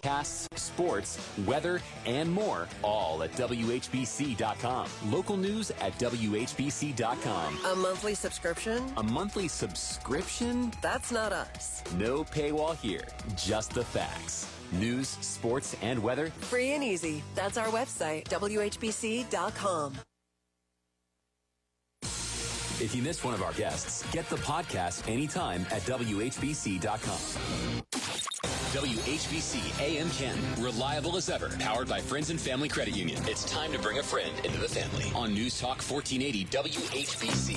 podcasts, sports, weather, and more, all at WHBC.com. Local news at WHBC.com. A monthly subscription? A monthly subscription? That's not us. No paywall here, just the facts. News, sports, and weather. Free and easy. That's our website, WHBC.com. If you missed one of our guests, get the podcast anytime at WHBC.com. WHBC AM Canton, reliable as ever, powered by Friends and Family Credit Union. It's time to bring a friend into the family on News Talk 1480 WHBC.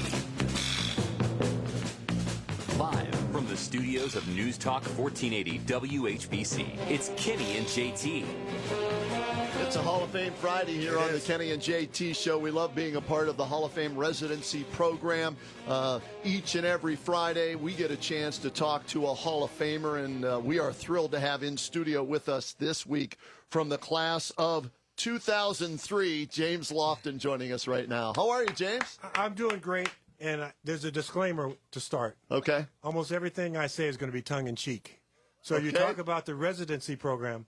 Live from the studios of News Talk 1480 WHBC, it's Kenny and JT. It's a Hall of Fame Friday here on the Kenny and JT Show. We love being a part of the Hall of Fame residency program. Each and every Friday, we get a chance to talk to a Hall of Famer, and we are thrilled to have in studio with us this week from the class of 2003, James Lofton joining us right now. How are you, James? I'm doing great, and there's a disclaimer to start. Okay. Almost everything I say is going to be tongue-in-cheek. So you talk about the residency program.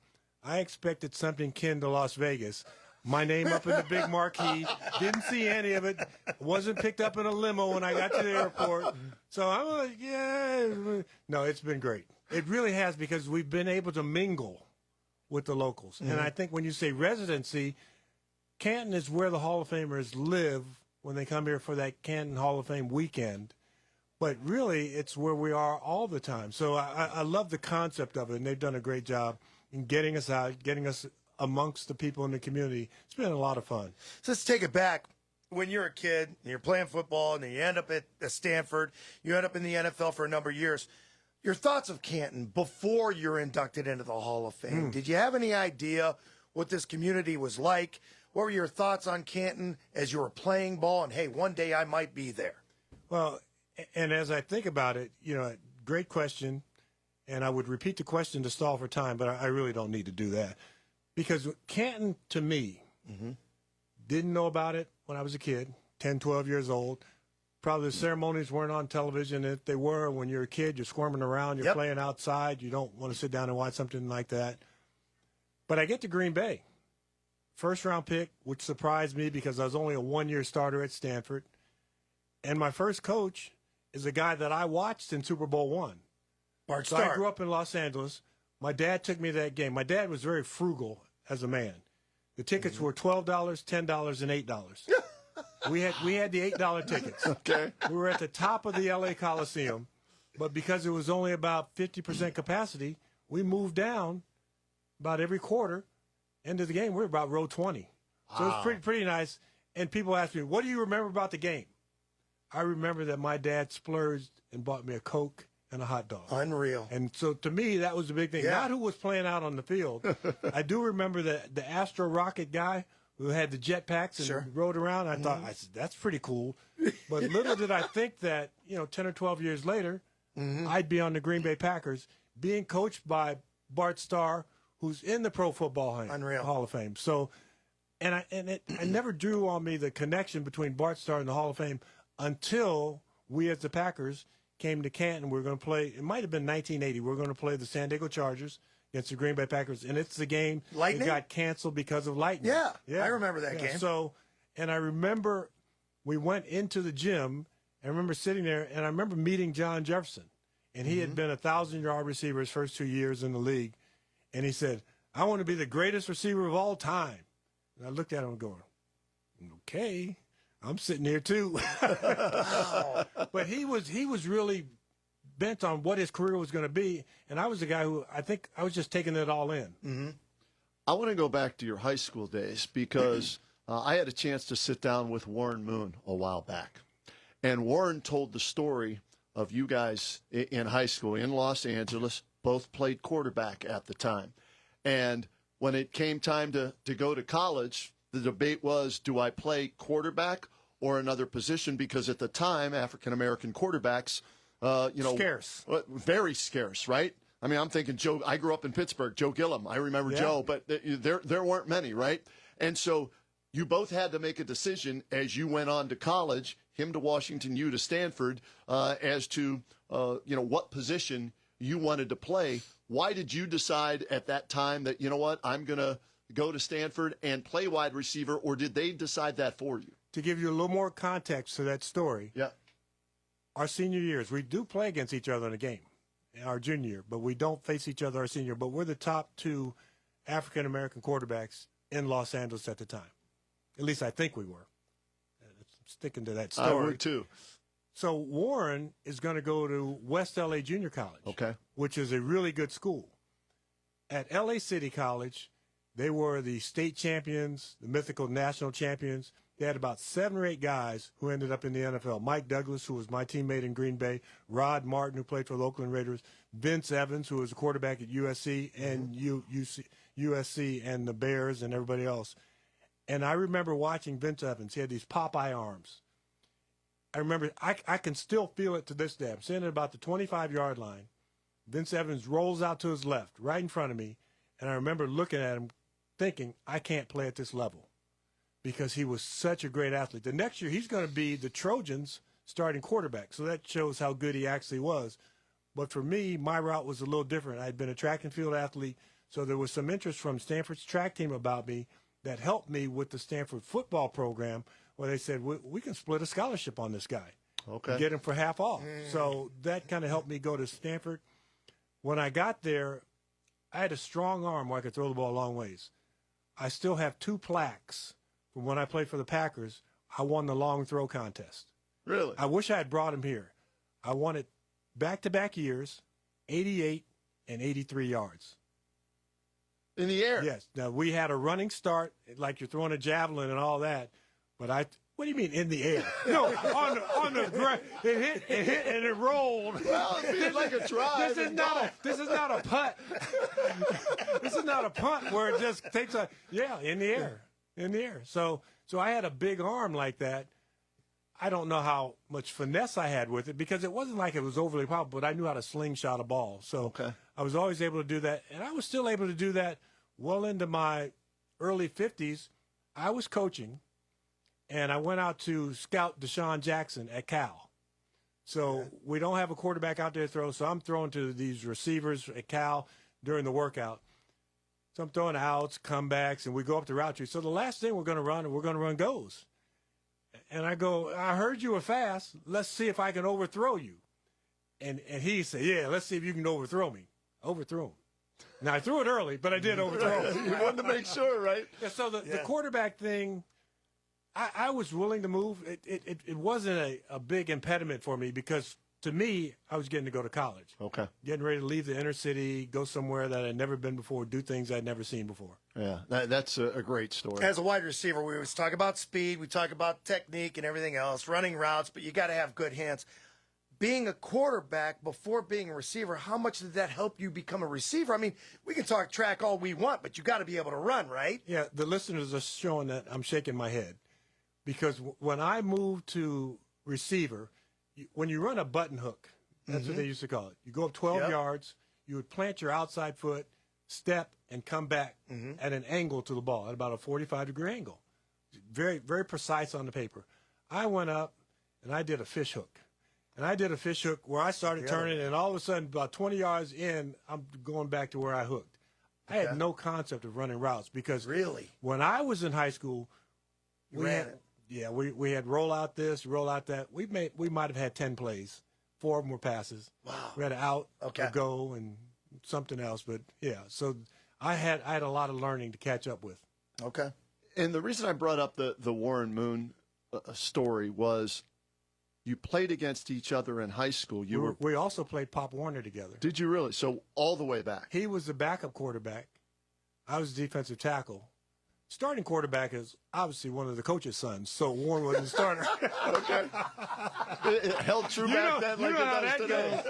I expected something kin to Las Vegas. My name up in the big marquee. Didn't see any of it. Wasn't picked up in a limo when I got to the airport. So I'm like, yeah. No, it's been great. It really has, because we've been able to mingle with the locals. Mm-hmm. And I think when you say residency, Canton is where the Hall of Famers live when they come here for that Canton Hall of Fame weekend. But really, it's where we are all the time. So I love the concept of it, and they've done a great job in getting us out, getting us amongst the people in the community. It's been a lot of fun. So let's take it back. When you're a kid, and you're playing football, and then you end up at Stanford, you end up in the NFL for a number of years. Your thoughts of Canton before you're inducted into the Hall of Fame. Did you have any idea what this community was like? What were your thoughts on Canton as you were playing ball? And, hey, one day I might be there. Well, and as I think about it, great question. And I would repeat the question to stall for time, but I really don't need to do that. Because Canton, to me, didn't know about it when I was a kid, 10, 12 years old. Probably the ceremonies weren't on television. If they were, when you're a kid, you're squirming around, you're playing outside. You don't want to sit down and watch something like that. But I get to Green Bay. First-round pick, which surprised me because I was only a one-year starter at Stanford. And my first coach is a guy that I watched in Super Bowl I. Bart So Starr. I grew up in Los Angeles. My dad took me to that game. My dad was very frugal as a man. The tickets were $12, $10, and $8. We had the $8 tickets. Okay. We were at the top of the LA Coliseum, but because it was only about 50% capacity, we moved down about every quarter. End of the game, we were about row 20. So it was pretty nice. And people ask me, what do you remember about the game? I remember that my dad splurged and bought me a Coke and a hot dog. Unreal. And so to me, that was the big thing. Yeah. Not who was playing out on the field. I do remember the Astro Rocket guy who had the jetpacks and rode around. I thought, that's pretty cool. But little did I think that, 10 or 12 years later, I'd be on the Green Bay Packers being coached by Bart Starr, who's in the Pro Football Hall of Fame. So, it never drew on me the connection between Bart Starr and the Hall of Fame until we as the Packers came to Canton. We were going to play, it might have been 1980, we were going to play the San Diego Chargers against the Green Bay Packers, and it's the game that got canceled because of lightning. Yeah, I remember that game. So, and I remember we went into the gym, and I remember sitting there, and I remember meeting John Jefferson, and he had been a 1,000-yard receiver his first 2 years in the league, and he said, I want to be the greatest receiver of all time. And I looked at him going, okay, I'm sitting here too. But he was really bent on what his career was going to be, and I was the guy who I think I was just taking it all in. I want to go back to your high school days because I had a chance to sit down with Warren Moon a while back. And Warren told the story of you guys in high school in Los Angeles, both played quarterback at the time. And when it came time to go to college, the debate was, do I play quarterback or another position? Because at the time, African-American quarterbacks, scarce. Very scarce, right? I mean, I'm thinking Joe. I grew up in Pittsburgh. Joe Gillum. I remember Joe, but there weren't many, right? And so you both had to make a decision as you went on to college, him to Washington, you to Stanford, as to what position you wanted to play. Why did you decide at that time that, you know what, I'm going to go to Stanford and play wide receiver, or did they decide that for you? To give you a little more context to that story, Yeah. our senior years, we do play against each other in a game, our junior year, but we don't face each other our senior. But we're the top two African-American quarterbacks in Los Angeles at the time. At least I think we were. Sticking to that story. I would too. So Warren is going to go to West LA Junior College, Okay. which is a really good school. At LA City College, they were the state champions, the mythical national champions. They had about 7 or 8 guys who ended up in the NFL. Mike Douglas, who was my teammate in Green Bay, Rod Martin, who played for the Oakland Raiders, Vince Evans, who was a quarterback at USC, and USC and the Bears and everybody else. And I remember watching Vince Evans. He had these Popeye arms. I remember, I can still feel it to this day. I'm sitting at about the 25-yard line. Vince Evans rolls out to his left, right in front of me, and I remember looking at him thinking, I can't play at this level because he was such a great athlete. The next year, he's going to be the Trojans' starting quarterback, so that shows how good he actually was. But for me, my route was a little different. I'd been a track and field athlete, so there was some interest from Stanford's track team about me that helped me with the Stanford football program, where they said, we can split a scholarship on this guy. Okay. Get him for half off. So that kind of helped me go to Stanford. When I got there, I had a strong arm where I could throw the ball a long ways. I still have 2 plaques from when I played for the Packers. I won the long throw contest. Really? I wish I had brought him here. I won it back-to-back years, 88 and 83 yards. In the air? Yes. Now, we had a running start, like you're throwing a javelin and all that. But what do you mean in the air? No, on the ground. It hit, and it rolled. Well, it's like a drive. This is not a putt. This is not a punt where it just takes in the air. So I had a big arm like that. I don't know how much finesse I had with it because it wasn't like it was overly powerful, but I knew how to slingshot a ball. So I was always able to do that, and I was still able to do that well into my early 50s. I was coaching. And I went out to scout Deshaun Jackson at Cal. So we don't have a quarterback out there to throw, so I'm throwing to these receivers at Cal during the workout. So I'm throwing outs, comebacks, and we go up the route tree. So the last thing we're going to run goes. And I go, I heard you were fast. Let's see if I can overthrow you. And he said, yeah, let's see if you can overthrow me. Overthrow him. Now, I threw it early, but I did overthrow him. You wanted to make sure, right? Yeah, so the quarterback thing, I was willing to move. It wasn't a big impediment for me because, to me, I was getting to go to college. Okay. Getting ready to leave the inner city, go somewhere that I'd never been before, do things I'd never seen before. Yeah, that's a great story. As a wide receiver, we always talk about speed, we talk about technique and everything else, running routes, but you got to have good hands. Being a quarterback before being a receiver, how much did that help you become a receiver? I mean, we can talk track all we want, but you got to be able to run, right? Yeah, the listeners are showing that I'm shaking my head. Because when I moved to receiver, when you run a button hook, that's what they used to call it. You go up 12 yards, you would plant your outside foot, step, and come back at an angle to the ball, at about a 45-degree angle. Very, very precise on the paper. I went up, and I did a fish hook. And I did a fish hook where I started turning, and all of a sudden, about 20 yards in, I'm going back to where I hooked. I had no concept of running routes because when I was in high school, we had roll out this, roll out that. We might have had 10 plays. 4 of them were passes. Wow. We had an out, a go, and something else. But yeah, so I had a lot of learning to catch up with. Okay. And the reason I brought up the Warren Moon story was you played against each other in high school. We also played Pop Warner together. Did you really? So all the way back. He was the backup quarterback. I was the defensive tackle. Starting quarterback is obviously one of the coach's sons, so Warren was the starter. Okay. It held true back then like it does today.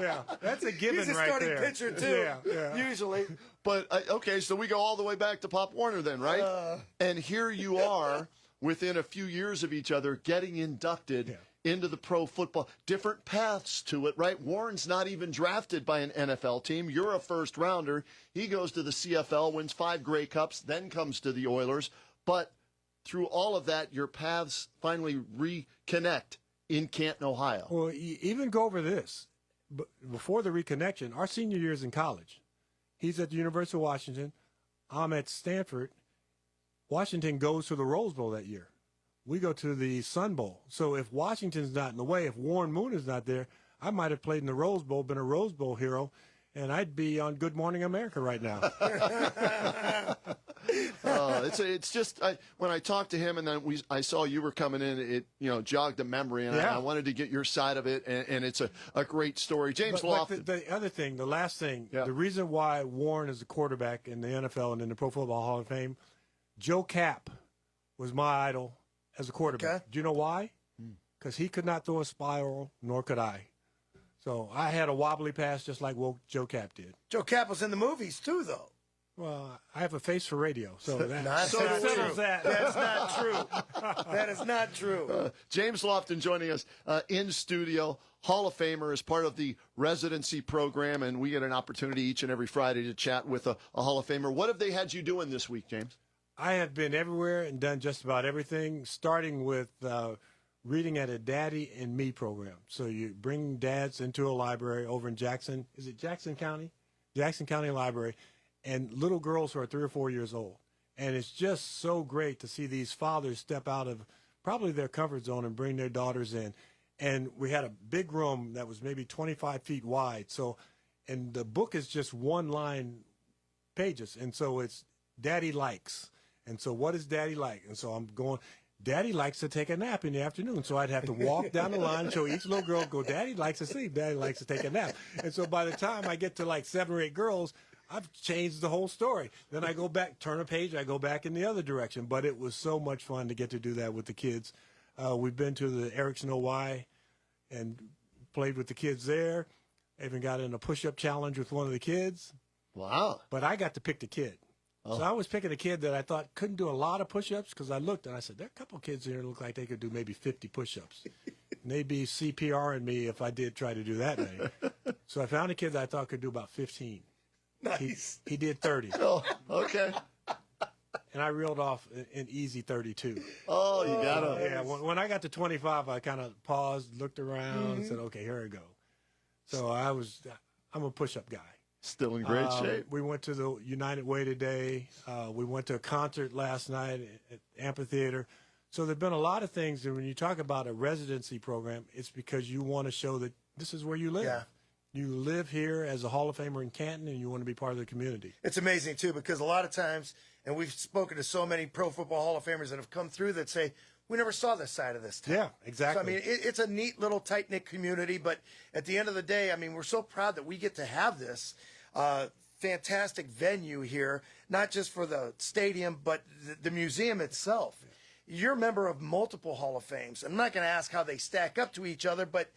Yeah, that's a given right there. He's a starting pitcher, too, usually. But, okay, so we go all the way back to Pop Warner then, right? And here you are, within a few years of each other, getting inducted into the pro football. Different paths to it, right? Warren's not even drafted by an NFL team. You're a first rounder. He goes to the CFL, wins 5 Grey Cups, then comes to the Oilers. But through all of that, your paths finally reconnect in Canton, Ohio. Well, even go over this. before the reconnection, our senior year is in college. He's at the University of Washington. I'm at Stanford. Washington goes to the Rose Bowl that year. We go to the Sun Bowl. So if Washington's not in the way, if Warren Moon is not there, I might have played in the Rose Bowl, been a Rose Bowl hero, and I'd be on Good Morning America right now. It's just when I talked to him and then I saw you were coming in, it jogged a memory, and I wanted to get your side of it, and it's a great story. James Lofton. But the other thing, the last thing, the reason why Warren is a quarterback in the NFL and in the Pro Football Hall of Fame, Joe Kapp was my idol as a quarterback. Okay. Do you know why? Because he could not throw a spiral, nor could I. So I had a wobbly pass just like Joe Kapp did. Joe Kapp was in the movies too, though. Well, I have a face for radio, so that settles that. That's not true. That is not true. James Lofton joining us in studio, Hall of Famer, as part of the residency program, and we get an opportunity each and every Friday to chat with a Hall of Famer. What have they had you doing this week, James? I have been everywhere and done just about everything, starting with reading at a Daddy and Me program. So you bring dads into a library over in Jackson. Is it Jackson County? Jackson County Library. And little girls who are 3 or 4 years old. And it's just so great to see these fathers step out of probably their comfort zone and bring their daughters in. And we had a big room that was maybe 25 feet wide. So, and the book is just one line pages. And so it's Daddy likes. And so what is Daddy like? And so I'm going, Daddy likes to take a nap in the afternoon. So I'd have to walk down the line and show each little girl, go, Daddy likes to sleep. Daddy likes to take a nap. And so by the time I get to like 7 or 8 girls, I've changed the whole story. Then I go back, turn a page, I go back in the other direction. But it was so much fun to get to do that with the kids. We've been to the Erickson OY and played with the kids there. Even got in a push-up challenge with one of the kids. Wow. But I got to pick the kid. So I was picking a kid that I thought couldn't do a lot of push-ups because I looked and I said, there are a couple of kids here that look like they could do maybe 50 push-ups. And they'd be CPRing me if I did try to do that many. So I found a kid that I thought could do about 15. Nice. He did 30. Oh, okay. And I reeled off an easy 32. Oh, you got to. Yeah, when I got to 25, I kind of paused, looked around, and said, okay, here I go. So I'm a push-up guy. Still in great shape. We went to the United Way today. We went to a concert last night at Amphitheater. So there have been a lot of things. And when you talk about a residency program, it's because you want to show that this is where you live. Yeah. You live here as a Hall of Famer in Canton, and you want to be part of the community. It's amazing, too, because a lot of times, and we've spoken to so many Pro Football Hall of Famers that have come through that say, we never saw this side of this town. Yeah, exactly. So, I mean, it's a neat little tight-knit community, but at the end of the day, I mean, we're so proud that we get to have this fantastic venue here, not just for the stadium, but the museum itself. You're a member of multiple Hall of Fames. I'm not going to ask how they stack up to each other, but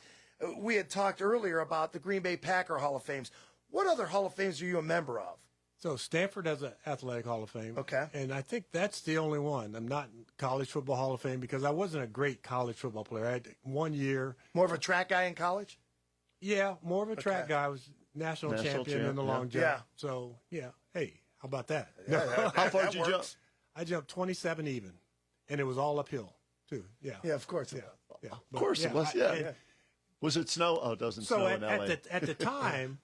we had talked earlier about the Green Bay Packer Hall of Fames. What other Hall of Fames are you a member of? So Stanford has an athletic Hall of Fame. Okay. And I think that's the only one. I'm not in College Football Hall of Fame because I wasn't a great college football player. I had 1 year. More of a track guy in college? Yeah, more of a track guy. I was national champion in the long jump. Yeah. So, yeah. Hey, how about that? How far did you jump? I jumped 27 even. And it was all uphill, too. Yeah. Yeah, of course. Yeah. Of course it was, yeah. Was it snow? Oh, it doesn't snow in L.A. At the time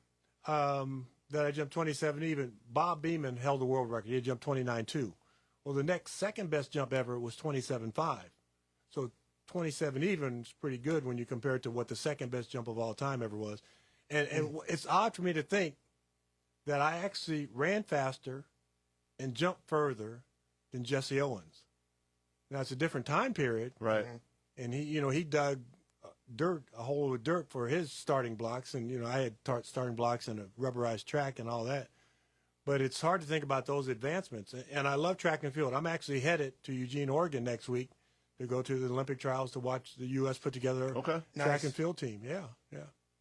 that I jumped 27 even, Bob Beeman held the world record. He had jumped 29.2. Well, the next second best jump ever was 27.5. So 27 even is pretty good when you compare it to what the second best jump of all time ever was. And it's odd for me to think that I actually ran faster and jumped further than Jesse Owens. Now, it's a different time period. Right. And he dug a hole with dirt for his starting blocks. And, I had starting blocks and a rubberized track and all that. But it's hard to think about those advancements. And I love track and field. I'm actually headed to Eugene, Oregon next week to go to the Olympic trials to watch the U.S. put together a track and field team. Yeah.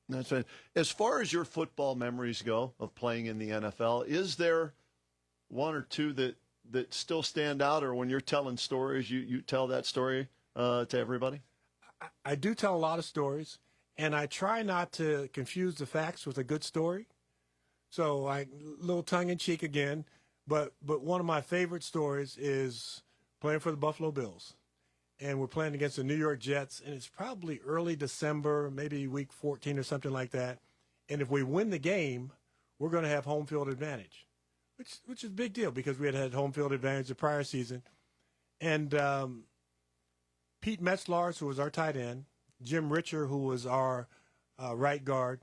That's right. As far as your football memories go of playing in the NFL, is there one or two that still stand out, or when you're telling stories, you tell that story to everybody? I do tell a lot of stories, and I try not to confuse the facts with a good story. So a little tongue-in-cheek again, but one of my favorite stories is playing for the Buffalo Bills. And we're playing against the New York Jets, and it's probably early December, maybe week 14 or something like that. And if we win the game, we're going to have home field advantage, which is a big deal because we had home field advantage the prior season. And Pete Metzlars, who was our tight end, Jim Richer, who was our right guard,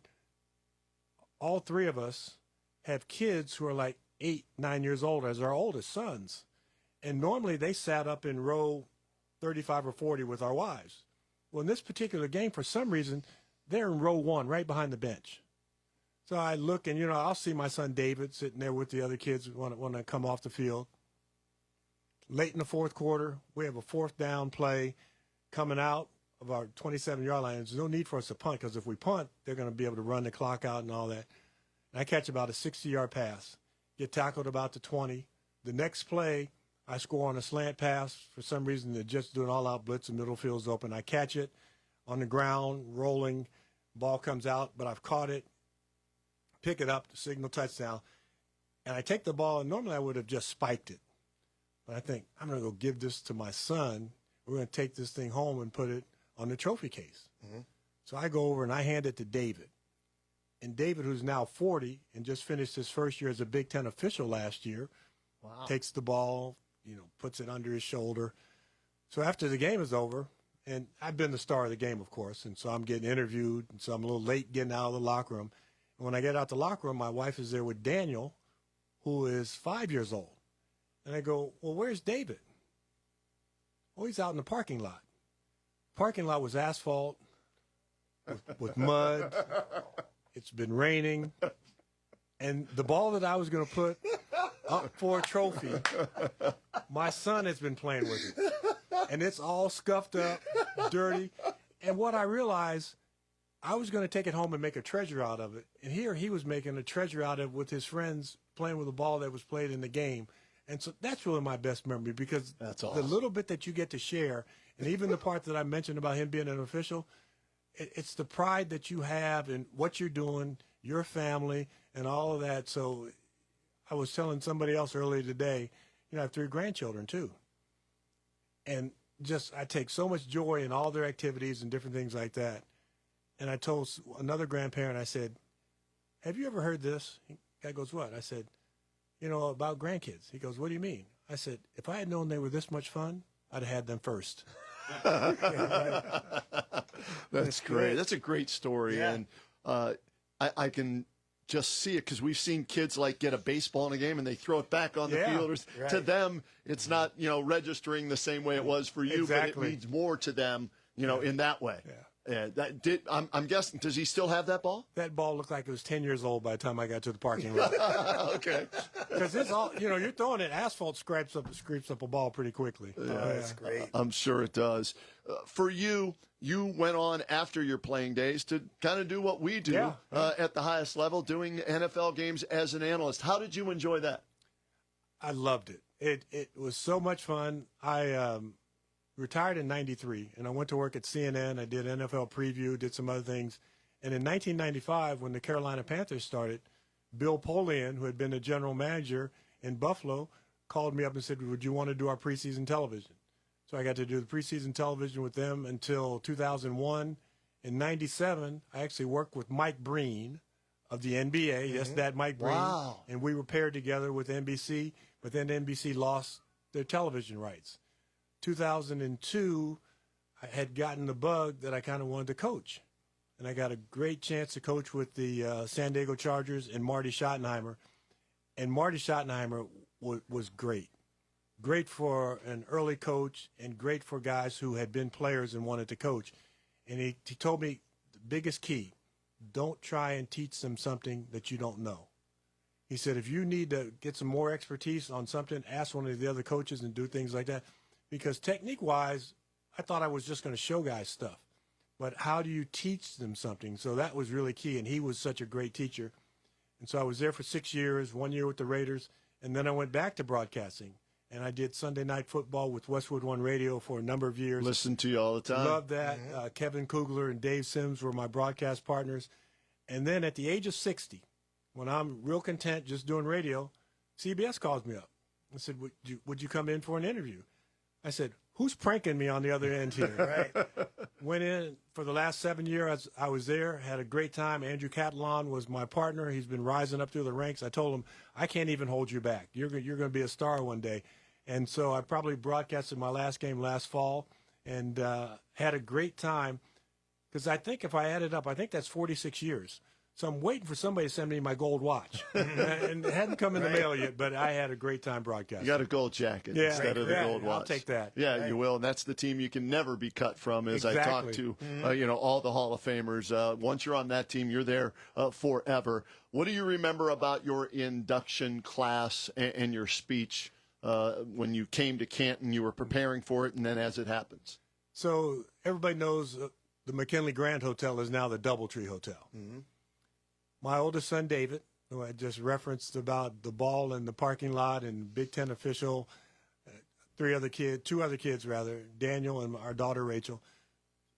all three of us have kids who are like 8, 9 years old as our oldest sons. And normally they sat up in row 35 or 40 with our wives. Well, in this particular game, for some reason, they're in row 1, right behind the bench. So I look and, I'll see my son David sitting there with the other kids when I come off the field. Late in the fourth quarter, we have a fourth down play coming out of our 27-yard line. There's no need for us to punt because if we punt, they're going to be able to run the clock out and all that. And I catch about a 60-yard pass, get tackled about the 20. The next play, I score on a slant pass. For some reason, they're just doing all-out blitz. The middle field's open. I catch it on the ground, rolling. Ball comes out, but I've caught it, pick it up, signal touchdown. And I take the ball, and normally I would have just spiked it. But I think, I'm going to go give this to my son. We're going to take this thing home and put it on the trophy case. Mm-hmm. So I go over and I hand it to David. And David, who's now 40 and just finished his first year as a Big Ten official last year, takes the ball, puts it under his shoulder. So after the game is over, and I've been the star of the game, of course, and so I'm getting interviewed, and so I'm a little late getting out of the locker room. And when I get out the locker room, my wife is there with Daniel, who is 5 years old. And I go, well, where's David? Oh, he's out in the parking lot. Parking lot was asphalt with mud. It's been raining. And the ball that I was going to put up for a trophy, my son has been playing with it. And it's all scuffed up, dirty. And what I realized, I was going to take it home and make a treasure out of it. And here he was making a treasure out of it with his friends playing with a ball that was played in the game. And so that's really my best memory because that's awesome. The little bit that you get to share, and even the part that I mentioned about him being an official, it's the pride that you have in what you're doing, your family, and all of that. So I was telling somebody else earlier today, I have 3 grandchildren too. And I take so much joy in all their activities and different things like that. And I told another grandparent, I said, have you ever heard this? The guy goes, what? I said, about grandkids. He goes, what do you mean? I said, if I had known they were this much fun, I'd have had them first. That's great. That's a great story. Yeah. And I can just see it because we've seen kids get a baseball in a game and they throw it back on the field. Right. To them, it's not, registering the same way it was for you, but it means more to them, in that way. Yeah. I'm guessing, does he still have that ball? That ball looked like it was 10 years old by the time I got to the parking lot. Okay. Because it's all, you're throwing it, asphalt scrapes up a ball pretty quickly. Yeah, that's great. I'm sure it does. For you went on after your playing days to kind of do what we do at the highest level, doing NFL games as an analyst. How did you enjoy that? I loved it. It was so much fun. I retired in 93, and I went to work at CNN. I did NFL preview, did some other things. And in 1995, when the Carolina Panthers started, Bill Polian, who had been the general manager in Buffalo, called me up and said, would you want to do our preseason television? So I got to do the preseason television with them until 2001. In 97, I actually worked with Mike Breen of the NBA. Mm-hmm. Yes, that Mike Breen. Wow. And we were paired together with NBC, but then NBC lost their television rights. 2002, I had gotten the bug that I kind of wanted to coach. And I got a great chance to coach with the San Diego Chargers and Marty Schottenheimer. And Marty Schottenheimer was great. Great for an early coach and great for guys who had been players and wanted to coach. And he told me the biggest key, don't try and teach them something that you don't know. He said, if you need to get some more expertise on something, ask one of the other coaches and do things like that. Because technique-wise, I thought I was just going to show guys stuff. But how do you teach them something? So that was really key, and he was such a great teacher. And so I was there for 6 years, 1 year with the Raiders, and then I went back to broadcasting. And I did Sunday Night Football with Westwood One Radio for a number of years. Listen to you all the time. Loved that. Mm-hmm. Kevin Kugler and Dave Sims were my broadcast partners. And then at the age of 60, when I'm real content just doing radio, CBS calls me up. I said, would you come in for an interview? I said, who's pranking me on the other end here? Right. Went in for the last 7 years. I was there, had a great time. Andrew Catalan was my partner. He's been rising up through the ranks. I told him, I can't even hold you back. You're going to be a star one day. And so I probably broadcasted my last game last fall and had a great time because I think if I add it up, I think that's 46 years. So I'm waiting for somebody to send me my gold watch. And it hadn't come in the mail yet, but I had a great time broadcasting. You got a gold jacket instead of the gold watch. I'll take that. Yeah, you will. And that's the team you can never be cut from, as I talk to all the Hall of Famers. Once you're on that team, you're there forever. What do you remember about your induction class and your speech when you came to Canton? You were preparing for it, and then as it happens. So everybody knows the McKinley Grand Hotel is now the Doubletree Hotel. Mm-hmm. My oldest son, David, who I just referenced about the ball in the parking lot and Big Ten official, two other kids, Daniel and our daughter, Rachel,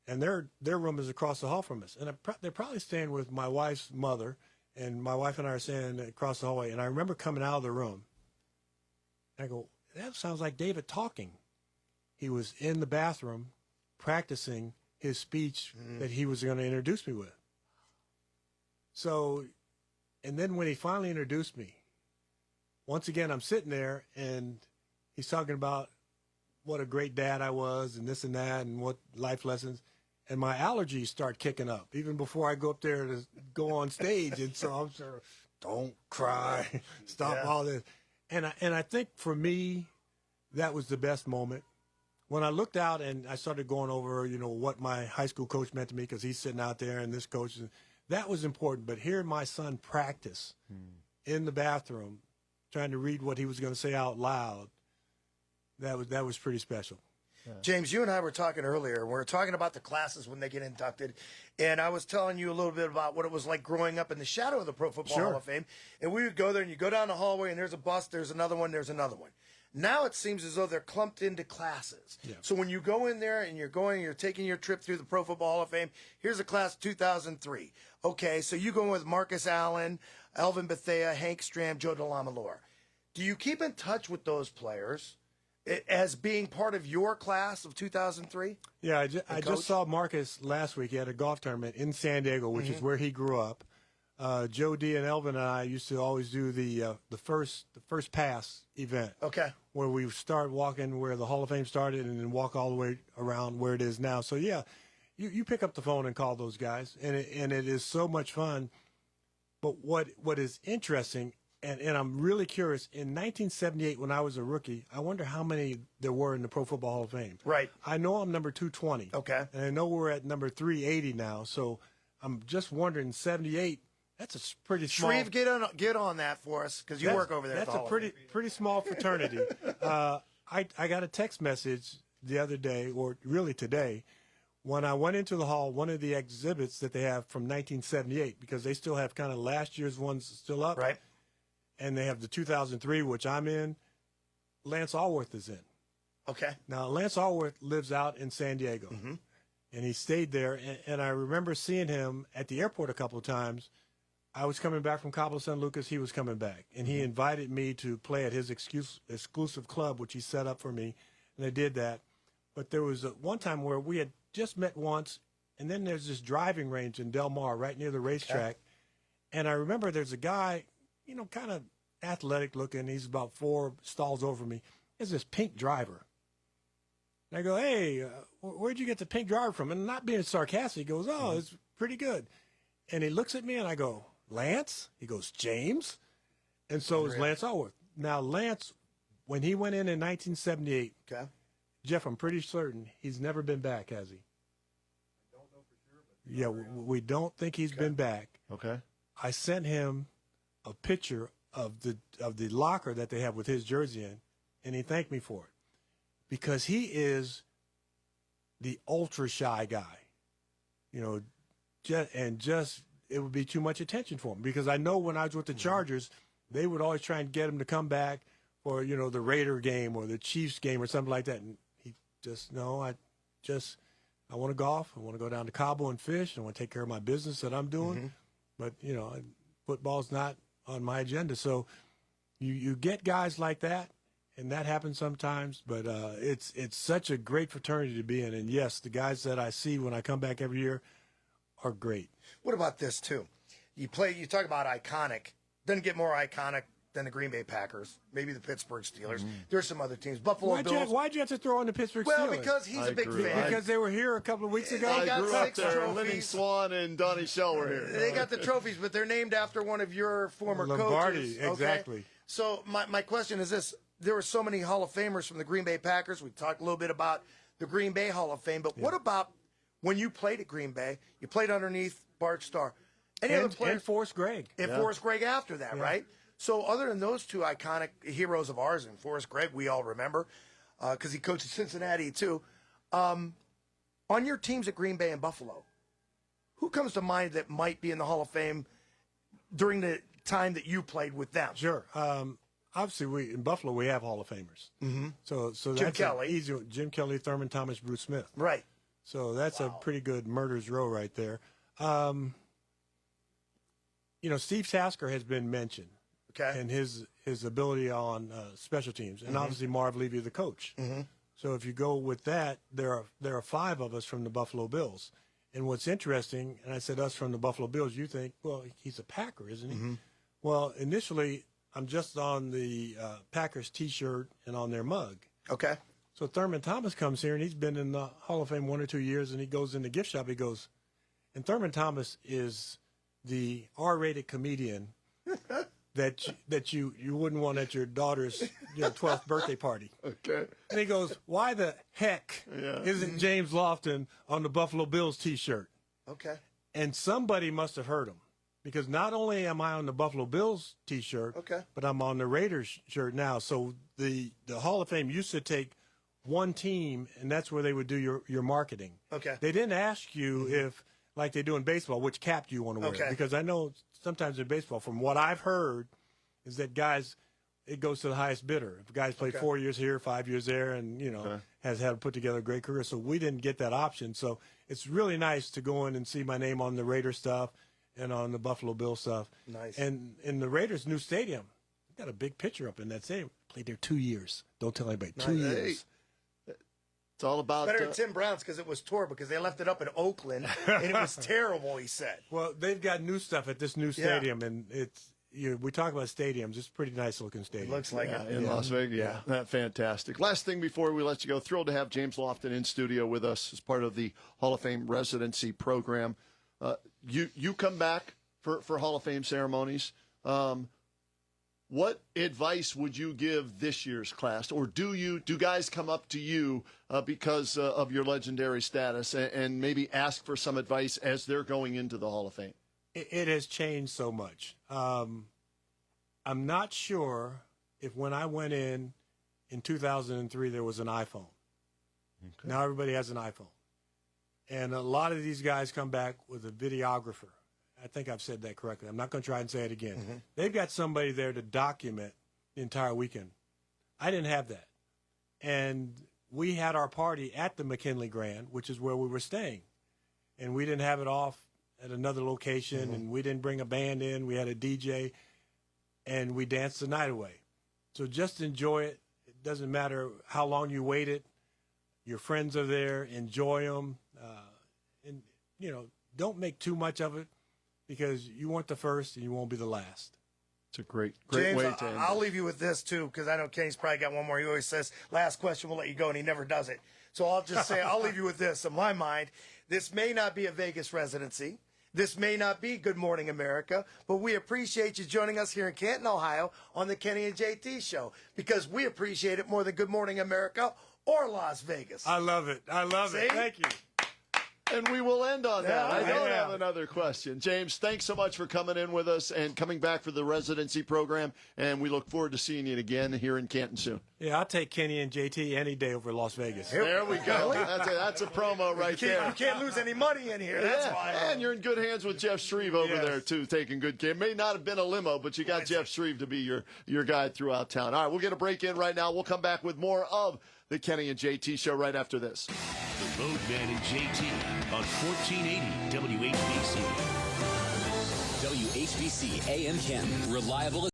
and their room is across the hall from us. And they're probably staying with my wife's mother, and my wife and I are staying across the hallway. And I remember coming out of the room, and I go, that sounds like David talking. He was in the bathroom practicing his speech that he was going to introduce me with. So, and then when he finally introduced me, once again, I'm sitting there and he's talking about what a great dad I was and this and that and what life lessons. And my allergies start kicking up even before I go up there to go on stage. And so I'm sort of, don't cry, stop all this. And I think for me, that was the best moment. When I looked out and I started going over, what my high school coach meant to me because he's sitting out there and this coach, that was important. But hearing my son practice in the bathroom, trying to read what he was going to say out loud, that was pretty special. Yeah. James, you and I were talking earlier. We were talking about the classes when they get inducted, and I was telling you a little bit about what it was like growing up in the shadow of the Pro Football Hall of Fame. And we would go there, and you go down the hallway, and there's a bus, there's another one, there's another one. Now it seems as though they're clumped into classes. Yeah. So when you go in there and you're taking your trip through the Pro Football Hall of Fame, here's a class of 2003. Okay, so you go with Marcus Allen, Alvin Bethea, Hank Stram, Joe DeLamalore. Do you keep in touch with those players as being part of your class of 2003? Yeah, I just saw Marcus last week. He had a golf tournament in San Diego, which is where he grew up. Joe D and Elvin and I used to always do the first pass event. Okay. Where we start walking where the Hall of Fame started and then walk all the way around where it is now. So yeah, you pick up the phone and call those guys, and it is so much fun. But what is interesting, and I'm really curious, in 1978 when I was a rookie, I wonder how many there were in the Pro Football Hall of Fame. Right. I know I'm number 220. Okay. And I know we're at number 380 now. So I'm just wondering, 78. That's a pretty small. Shreve, get on that for us because you work over there. That's a pretty small fraternity. I got a text message the other day, or really today, when I went into the hall. One of the exhibits that they have from 1978, because they still have kind of last year's ones still up, right? And they have the 2003, which I'm in. Lance Allworth is in. Okay. Now Lance Allworth lives out in San Diego, and he stayed there. And I remember seeing him at the airport a couple of times. I was coming back from Cabo San Lucas. He was coming back. And he invited me to play at his exclusive club, which he set up for me. And I did that. But there was one time where we had just met once, and then there's this driving range in Del Mar right near the racetrack. And I remember there's a guy, kind of athletic looking. He's about 4 stalls over me. There's this pink driver. And I go, hey, where'd you get the pink driver from? And not being sarcastic, he goes, oh, it's pretty good. And he looks at me, and I go, Lance? He goes, James? And so is Lance Allworth. Now, Lance, when he went in 1978, Jeff, I'm pretty certain he's never been back, has he? I don't know for sure. But yeah, we don't think he's been back. Okay. I sent him a picture of the locker that they have with his jersey in, and he thanked me for it. Because he is the ultra shy guy. It would be too much attention for him, because I know when I was with the Chargers, they would always try and get him to come back for, the Raider game or the Chiefs game or something like that. And he just, no, I want to golf. I want to go down to Cabo and fish. I want to take care of my business that I'm doing. But, football's not on my agenda. So you get guys like that, and that happens sometimes. But it's such a great fraternity to be in. And yes, the guys that I see when I come back every year are great. What about this too? You talk about iconic. Doesn't get more iconic than the Green Bay Packers, maybe the Pittsburgh Steelers. Mm-hmm. There's some other teams. Buffalo Bills. Why'd you have to throw in the Pittsburgh Well, Steelers? because he's a big fan. Because they were here a couple of weeks ago. They I got grew up 6 there. trophies. Living Swan and Donnie Shell were here. They got the trophies, but they're named after one of your former Lombardi, coaches. Okay? exactly. So my question is this. There were so many Hall of Famers from the Green Bay Packers. We talked a little bit about the Green Bay Hall of Fame, but what about when you played at Green Bay? You played underneath Bart Starr. Any other players? And Forrest Gregg. And Forrest Gregg after that, right? So other than those two iconic heroes of ours, and Forrest Gregg, we all remember, because he coached Cincinnati too. On your teams at Green Bay and Buffalo, who comes to mind that might be in the Hall of Fame during the time that you played with them? Sure. Obviously, in Buffalo, we have Hall of Famers. Mm-hmm. So Jim that's Kelly. easy. Jim Kelly, Thurman Thomas, Bruce Smith. Right. So that's a pretty good murderer's row right there. Steve Tasker has been mentioned. Okay. And his ability on special teams, and obviously Marv Levy, the coach. Mm-hmm. So if you go with that, there are 5 of us from the Buffalo Bills. And what's interesting, and I said us from the Buffalo Bills, you think, well, he's a Packer, isn't he? Mm-hmm. Well, initially, I'm just on the Packers T-shirt and on their mug. Okay. So Thurman Thomas comes here, and he's been in the Hall of Fame 1 or 2 years, and he goes in the gift shop. He goes, and Thurman Thomas is the R-rated comedian that you wouldn't want at your daughter's 12th birthday party. Okay. And he goes, why the heck isn't James Lofton on the Buffalo Bills T-shirt? Okay. And somebody must have heard him, because not only am I on the Buffalo Bills T-shirt, but I'm on the Raiders shirt now. So the Hall of Fame used to take one team, and that's where they would do your marketing. Okay. They didn't ask you if, like they do in baseball, which cap do you want to wear. Okay. Because I know sometimes in baseball, from what I've heard, is that guys, it goes to the highest bidder. If a guy's played 4 years here, 5 years there, and, has had put together a great career. So we didn't get that option. So it's really nice to go in and see my name on the Raiders stuff and on the Buffalo Bills stuff. Nice. And in the Raiders' new stadium, got a big picture up in that stadium. Played there 2 years. Don't tell anybody. 2 years. It's all about better than Tim Brown's, because it was tore, because they left it up in Oakland and it was terrible. He said. Well, they've got new stuff at this new stadium, and it's we talk about stadiums. It's a pretty nice looking stadium. It looks like it in Las Vegas. Yeah, fantastic. Last thing before we let you go, thrilled to have James Lofton in studio with us as part of the Hall of Fame residency program. You come back for Hall of Fame ceremonies. What advice would you give this year's class, or do guys come up to you because of your legendary status and maybe ask for some advice as they're going into the Hall of Fame? It has changed so much. I'm not sure if when I went in 2003 there was an iPhone. Okay. Now everybody has an iPhone, and a lot of these guys come back with a videographer. I think I've said that correctly. I'm not going to try and say it again. Mm-hmm. They've got somebody there to document the entire weekend. I didn't have that. And we had our party at the McKinley Grand, which is where we were staying. And we didn't have it off at another location, and we didn't bring a band in. We had a DJ, and we danced the night away. So just enjoy it. It doesn't matter how long you waited. Your friends are there. Enjoy them. And, don't make too much of it, because you weren't the first and you won't be the last. It's a great James, way to end. I'll leave you with this, too, because I know Kenny's probably got one more. He always says, last question, we'll let you go, and he never does it. So I'll just say, I'll leave you with this. In my mind, this may not be a Vegas residency. This may not be Good Morning America, but we appreciate you joining us here in Canton, Ohio on the Kenny and JT Show, because we appreciate it more than Good Morning America or Las Vegas. I love it. I love it. Thank you. And we will end on that. I don't have another question. James, thanks so much for coming in with us and coming back for the residency program. And we look forward to seeing you again here in Canton soon. Yeah, I'll take Kenny and JT any day over Las Vegas. There we go. That's a promo right there. You can't lose any money in here. That's why. And you're in good hands with Jeff Shreve over there, too, taking good care. May not have been a limo, but you got Jeff Shreve to be your guide throughout town. All right, we'll get a break in right now. We'll come back with more of the Kenny and JT Show right after this. The Roadman and JT on 1480 WHBC. WHBC AM Canton, reliable